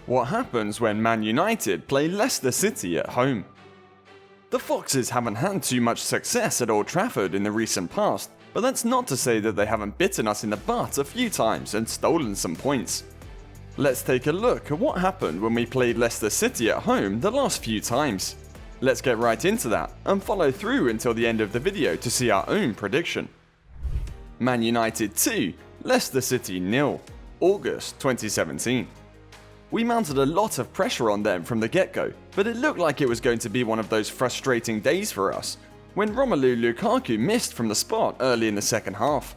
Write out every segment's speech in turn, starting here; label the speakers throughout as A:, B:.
A: What happens when Man United play Leicester City at home? The Foxes haven't had too much success at Old Trafford in the recent past, but that's not to say that they haven't bitten us in the butt a few times and stolen some points. Let's take a look at what happened when we played Leicester City at home the last few times. Let's get right into that and follow through until the end of the video to see our own prediction. Man United 2, Leicester City 0, August 2017. We mounted a lot of pressure on them from the get-go, but it looked like it was going to be one of those frustrating days for us, when Romelu Lukaku missed from the spot early in the second half.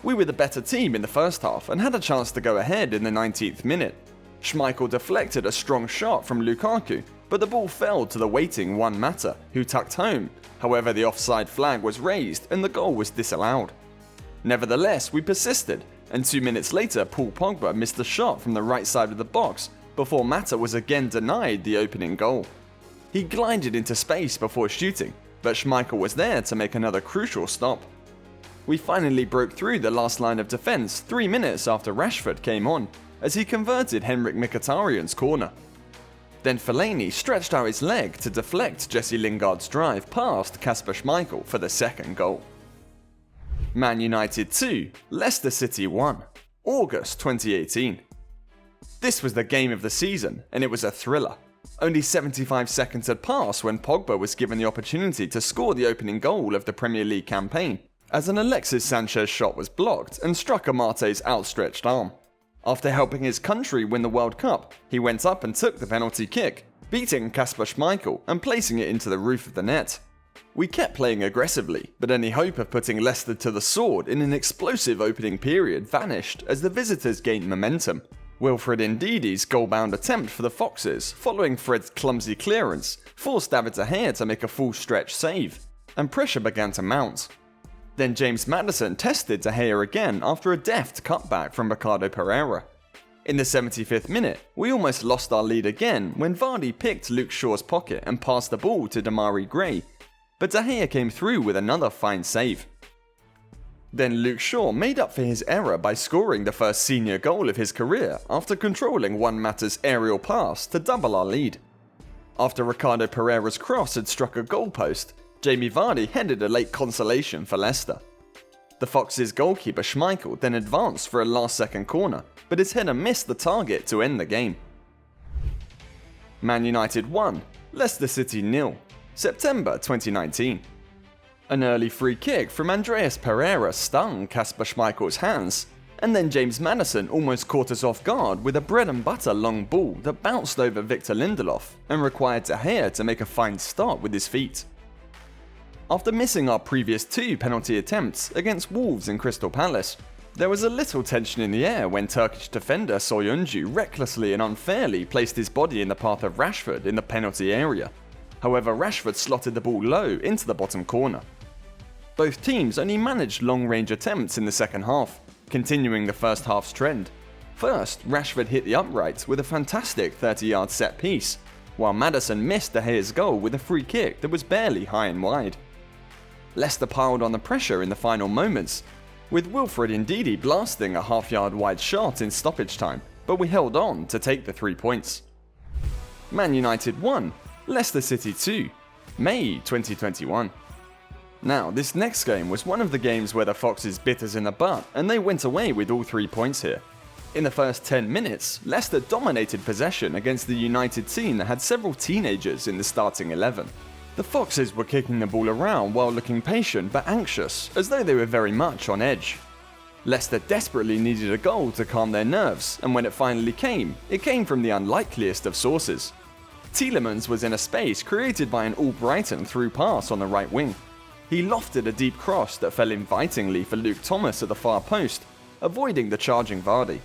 A: We were the better team in the first half and had a chance to go ahead in the 19th minute. Schmeichel deflected a strong shot from Lukaku, but the ball fell to the waiting Juan Mata, who tucked home. However, the offside flag was raised and the goal was disallowed. Nevertheless, we persisted, and 2 minutes later Paul Pogba missed a shot from the right side of the box before Mata was again denied the opening goal. He glided into space before shooting, but Schmeichel was there to make another crucial stop. We finally broke through the last line of defence 3 minutes after Rashford came on, as he converted Henrik Mkhitaryan's corner. Then Fellaini stretched out his leg to deflect Jesse Lingard's drive past Kasper Schmeichel for the second goal. Man United 2, Leicester City 1, August 2018. This was the game of the season, and it was a thriller. Only 75 seconds had passed when Pogba was given the opportunity to score the opening goal of the Premier League campaign, as an Alexis Sanchez shot was blocked and struck Amate's outstretched arm. After helping his country win the World Cup, he went up and took the penalty kick, beating Kasper Schmeichel and placing it into the roof of the net. We kept playing aggressively, but any hope of putting Leicester to the sword in an explosive opening period vanished as the visitors gained momentum. Wilfred Ndidi's goal-bound attempt for the Foxes, following Fred's clumsy clearance, forced David De Gea to make a full-stretch save, and pressure began to mount. Then James Maddison tested De Gea again after a deft cutback from Ricardo Pereira. In the 75th minute, we almost lost our lead again when Vardy picked Luke Shaw's pocket and passed the ball to Demarai Gray, but De Gea came through with another fine save. Then Luke Shaw made up for his error by scoring the first senior goal of his career after controlling Juan Mata's aerial pass to double our lead. After Ricardo Pereira's cross had struck a goalpost, Jamie Vardy headed a late consolation for Leicester. The Foxes' goalkeeper Schmeichel then advanced for a last-second corner, but his header missed the target to end the game. Man United 1, Leicester City 0, September 2019. An early free kick from Andreas Pereira stung Kasper Schmeichel's hands, and then James Maddison almost caught us off guard with a bread-and-butter long ball that bounced over Victor Lindelof and required De Gea to make a fine stop with his feet. After missing our previous 2 penalty attempts against Wolves and Crystal Palace, there was a little tension in the air when Turkish defender Soyuncu recklessly and unfairly placed his body in the path of Rashford in the penalty area. However, Rashford slotted the ball low into the bottom corner. Both teams only managed long-range attempts in the second half, continuing the first half's trend. First, Rashford hit the uprights with a fantastic 30-yard set piece, while Maddison missed De Gea's goal with a free kick that was barely high and wide. Leicester piled on the pressure in the final moments, with Wilfred Ndidi blasting a half-yard wide shot in stoppage time, but we held on to take the 3 points. Man United 1, Leicester City 2, May 2021. Now, this next game was one of the games where the Foxes bit us in the butt, and they went away with all 3 points here. In the first 10 minutes, Leicester dominated possession against the United team that had several teenagers in the starting 11. The Foxes were kicking the ball around while looking patient but anxious, as though they were very much on edge. Leicester desperately needed a goal to calm their nerves, and when it finally came, it came from the unlikeliest of sources. Tielemans was in a space created by an Albrighton through pass on the right wing. He lofted a deep cross that fell invitingly for Luke Thomas at the far post, avoiding the charging Vardy.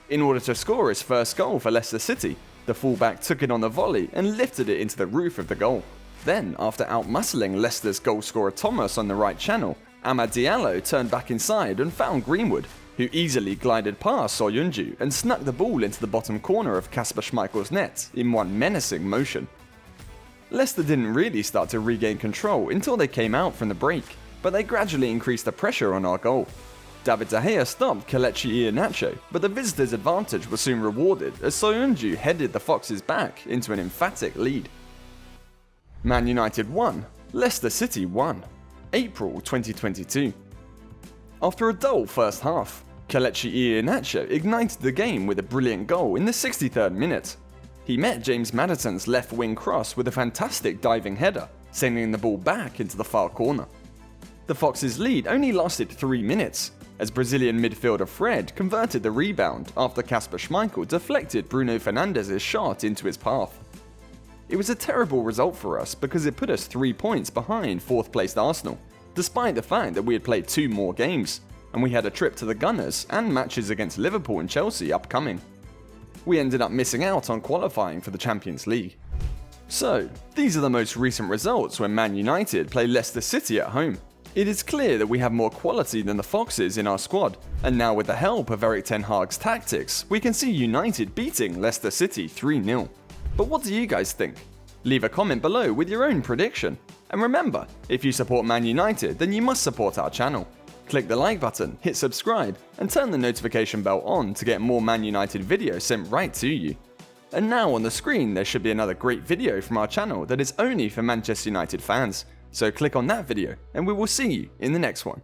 A: In order to score his first goal for Leicester City, the fullback took it on the volley and lifted it into the roof of the goal. Then, after outmuscling Leicester's goalscorer Thomas on the right channel, Amad Diallo turned back inside and found Greenwood, who easily glided past Soyuncu and snuck the ball into the bottom corner of Kasper Schmeichel's net in one menacing motion. Leicester didn't really start to regain control until they came out from the break, but they gradually increased the pressure on our goal. David De Gea stopped Kelechi Iheanacho, but the visitors' advantage was soon rewarded as Soyuncu headed the Foxes back into an emphatic lead. Man United 1, Leicester City 1, April 2022. After a dull first half, Kelechi Iheanacho ignited the game with a brilliant goal in the 63rd minute. He met James Maddison's left wing cross with a fantastic diving header, sending the ball back into the far corner. The Foxes' lead only lasted 3 minutes, as Brazilian midfielder Fred converted the rebound after Kasper Schmeichel deflected Bruno Fernandes' shot into his path. It was a terrible result for us because it put us 3 points behind 4th placed Arsenal, despite the fact that we had played 2 more games, and we had a trip to the Gunners and matches against Liverpool and Chelsea upcoming. We ended up missing out on qualifying for the Champions League. So, these are the most recent results when Man United play Leicester City at home. It is clear that we have more quality than the Foxes in our squad, and now with the help of Erik ten Hag's tactics, we can see United beating Leicester City 3-0. But what do you guys think? Leave a comment below with your own prediction. And remember, if you support Man United, then you must support our channel. Click the like button, hit subscribe, and turn the notification bell on to get more Man United videos sent right to you. And now on the screen there should be another great video from our channel that is only for Manchester United fans. So click on that video, and we will see you in the next one.